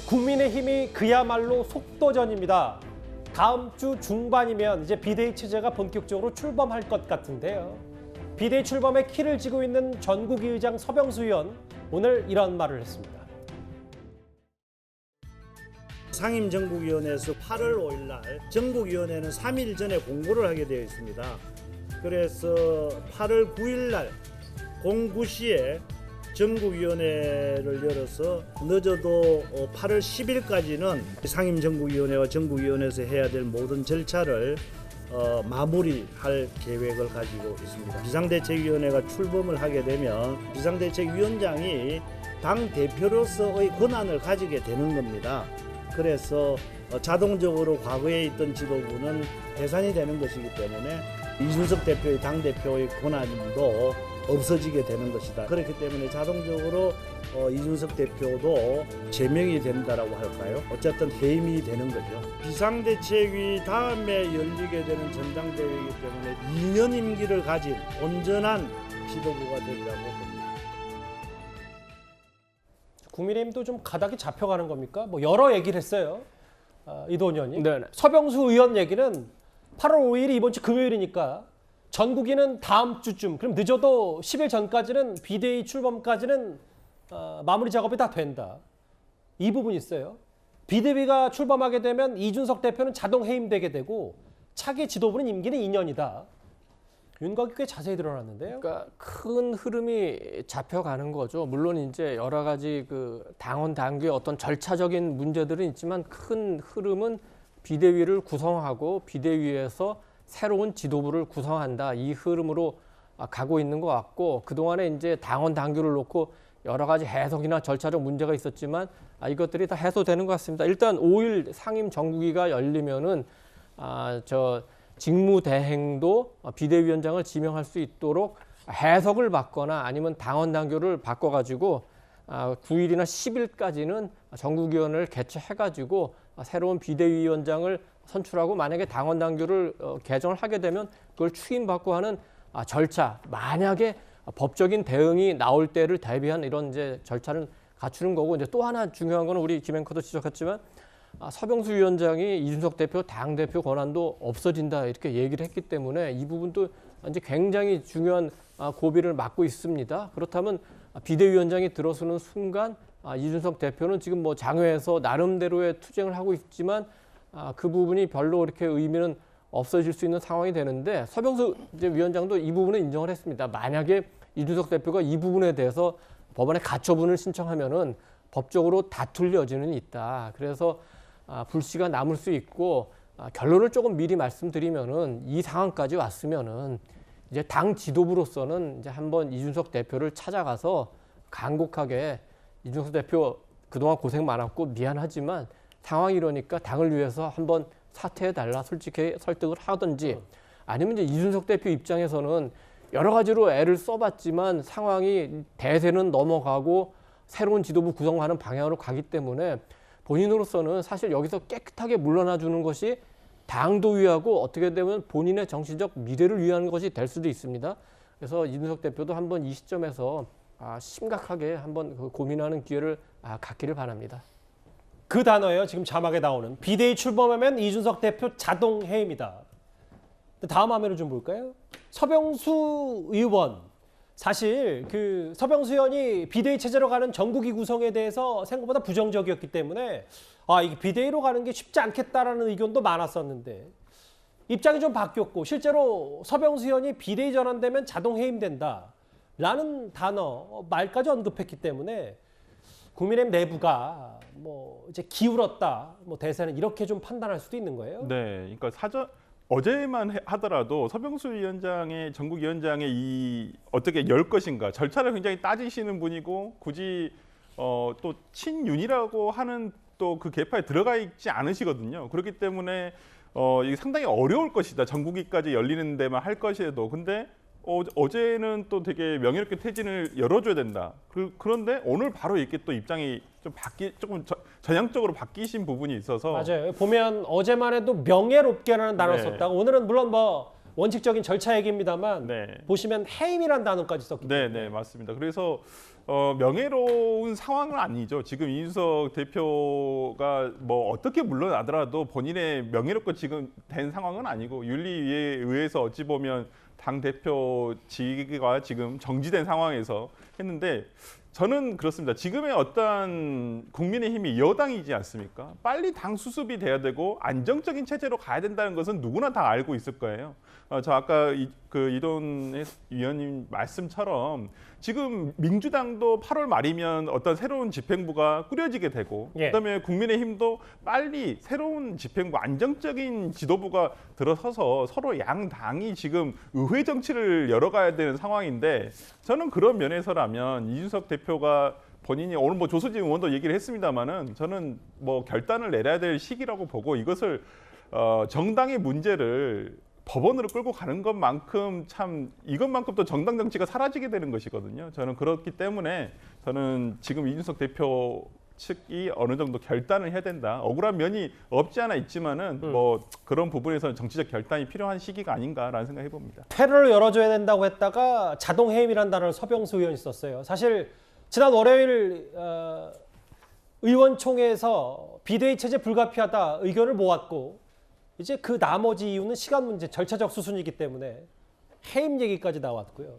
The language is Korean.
국민의힘이 그야말로 속도전입니다. 다음 주 중반이면 이제 비대위 체제가 본격적으로 출범할 것 같은데요. 비대위 출범에 키를 쥐고 있는 전국위 의장 서병수 의원, 오늘 이런 말을 했습니다. 상임정국위원회에서 8월 5일 날 정국위원회는 3일 전에 공고를 하게 되어 있습니다. 그래서 8월 9일 날 09시에 정국위원회를 열어서 늦어도 8월 10일까지는 상임정국위원회와 정국위원회에서 해야 될 모든 절차를 마무리할 계획을 가지고 있습니다. 비상대책위원회가 출범을 하게 되면 비상대책위원장이 당 대표로서의 권한을 가지게 되는 겁니다. 그래서 자동적으로 과거에 있던 지도부는 해산이 되는 것이기 때문에 이준석 대표의 당대표의 권한도 없어지게 되는 것이다. 그렇기 때문에 자동적으로 이준석 대표도 제명이 된다라고 할까요? 어쨌든 해임이 되는 거죠. 비상대책위 다음에 열리게 되는 전당대회이기 때문에 2년 임기를 가진 온전한 지도부가 되리라고 봅니다. 국민의힘도 좀 가닥이 잡혀가는 겁니까? 뭐 여러 얘기를 했어요. 이도원 의원님. 네네. 서병수 의원 얘기는 8월 5일이 이번 주 금요일이니까 전국위는 다음 주쯤, 그럼 늦어도 10일 전까지는 비대위 출범까지는 마무리 작업이 다 된다. 이 부분이 있어요. 비대위가 출범하게 되면 이준석 대표는 자동 해임되게 되고 차기 지도부는 임기는 2년이다. 윤곽이 꽤 자세히 드러났는데요. 그러니까 큰 흐름이 잡혀가는 거죠. 물론 이제 여러 가지 그 당원 당규의 어떤 절차적인 문제들은 있지만 큰 흐름은 비대위를 구성하고 비대위에서 새로운 지도부를 구성한다. 이 흐름으로 가고 있는 것 같고, 그동안에 이제 당원 당규를 놓고 여러 가지 해석이나 절차적 문제가 있었지만 이것들이 다 해소되는 것 같습니다. 일단 5일 상임 정국위가 열리면은 직무대행도 비대위원장을 지명할 수 있도록 해석을 받거나 아니면 당원 당규를 바꿔가지고 9일이나 10일까지는 정국위원회를 개최해가지고 새로운 비대위원장을 선출하고, 만약에 당원 당규를 개정을 하게 되면 그걸 추임받고 하는 절차, 만약에 법적인 대응이 나올 때를 대비한 이런 이제 절차를 갖추는 거고, 이제 또 하나 중요한 거는 우리 김 앵커도 지적했지만 서병수 위원장이 이준석 대표 당대표 권한도 없어진다 이렇게 얘기를 했기 때문에 이 부분도 이제 굉장히 중요한 고비를 맞고 있습니다. 그렇다면 비대위원장이 들어서는 순간 이준석 대표는 지금 뭐 장외에서 나름대로의 투쟁을 하고 있지만 그 부분이 별로 이렇게 의미는 없어질 수 있는 상황이 되는데, 서병수 이제 위원장도 이 부분을 인정을 했습니다. 만약에 이준석 대표가 이 부분에 대해서 법원에 가처분을 신청하면은 법적으로 다툴 여지는 있다. 그래서 불씨가 남을 수 있고, 결론을 조금 미리 말씀드리면은 이 상황까지 왔으면은 이제 당 지도부로서는 이제 한번 이준석 대표를 찾아가서 간곡하게 이준석 대표 그동안 고생 많았고 미안하지만 상황이 이러니까 당을 위해서 한번 사퇴해달라 솔직히 설득을 하든지, 아니면 이제 이준석 대표 입장에서는 여러 가지로 애를 써봤지만 상황이 대세는 넘어가고 새로운 지도부 구성하는 방향으로 가기 때문에 본인으로서는 사실 여기서 깨끗하게 물러나 주는 것이 당도 위하고 어떻게 되면 본인의 정치적 미래를 위한 것이 될 수도 있습니다. 그래서 이준석 대표도 한번 이 시점에서 심각하게 한번 고민하는 기회를 갖기를 바랍니다. 그 단어예요. 지금 자막에 나오는 비대위 출범하면 이준석 대표 자동 해임이다. 다음 화면을 좀 볼까요? 서병수 의원. 사실 그 서병수 의원이 비대위 체제로 가는 전국위 구성에 대해서 생각보다 부정적이었기 때문에 이게 비대위로 가는 게 쉽지 않겠다라는 의견도 많았었는데 입장이 좀 바뀌었고, 실제로 서병수 의원이 비대위 전환되면 자동 해임된다라는 단어 말까지 언급했기 때문에 국민의힘 내부가 뭐 이제 기울었다, 뭐 대세는 이렇게 좀 판단할 수도 있는 거예요. 네, 그러니까 어제만 하더라도 서병수 위원장의 전국위원장의 이 어떻게 열 것인가 절차를 굉장히 따지시는 분이고, 굳이 또 친윤이라고 하는 또 그 계파에 들어가 있지 않으시거든요. 그렇기 때문에 이게 상당히 어려울 것이다. 전국위까지 열리는 데만 할 것이라도. 근데 어제는 또 되게 명예롭게 퇴진을 열어줘야 된다. 그런데 오늘 바로 이렇게 또 입장이 좀 조금 전향적으로 바뀌신 부분이 있어서. 맞아요. 보면 어제만 해도 명예롭게라는 단어를 썼다가 오늘은 물론 뭐 원칙적인 절차 얘기입니다만 네. 보시면 해임이란 단어까지 썼기 때문에 네, 맞습니다. 그래서 명예로운 상황은 아니죠. 지금 이준석 대표가 뭐 어떻게 물러나더라도 본인의 명예롭고 지금 된 상황은 아니고 윤리위에 의해서 어찌 보면 당 대표 직위가 지금 정지된 상황에서 했는데 저는 그렇습니다. 지금의 어떤 국민의힘이 여당이지 않습니까? 빨리 당 수습이 돼야 되고 안정적인 체제로 가야 된다는 것은 누구나 다 알고 있을 거예요. 저 아까 이돈 위원님 말씀처럼 지금 민주당도 8월 말이면 어떤 새로운 집행부가 꾸려지게 되고 예. 그다음에 국민의힘도 빨리 새로운 집행부 안정적인 지도부가 들어서서 서로 양 당이 지금 의회 정치를 열어가야 되는 상황인데 저는 그런 면에서라면 이준석 대표가 본인이 오늘 뭐 조수진 의원도 얘기를 했습니다마는 저는 뭐 결단을 내려야 될 시기라고 보고 이것을 정당의 문제를 법원으로 끌고 가는 것만큼 참 이것만큼 또 정당 정치가 사라지게 되는 것이거든요. 저는 그렇기 때문에 저는 지금 이준석 대표 측이 어느 정도 결단을 해야 된다. 억울한 면이 없지 않아 있지만은 뭐 그런 부분에서는 정치적 결단이 필요한 시기가 아닌가라는 생각해 봅니다. 퇴로를 열어줘야 된다고 했다가 자동 해임이라는 단어를 서병수 의원이 썼어요. 사실 지난 월요일 의원총회에서 비대위 체제 불가피하다 의견을 모았고 이제 그 나머지 이유는 시간 문제, 절차적 수순이기 때문에 해임 얘기까지 나왔고요.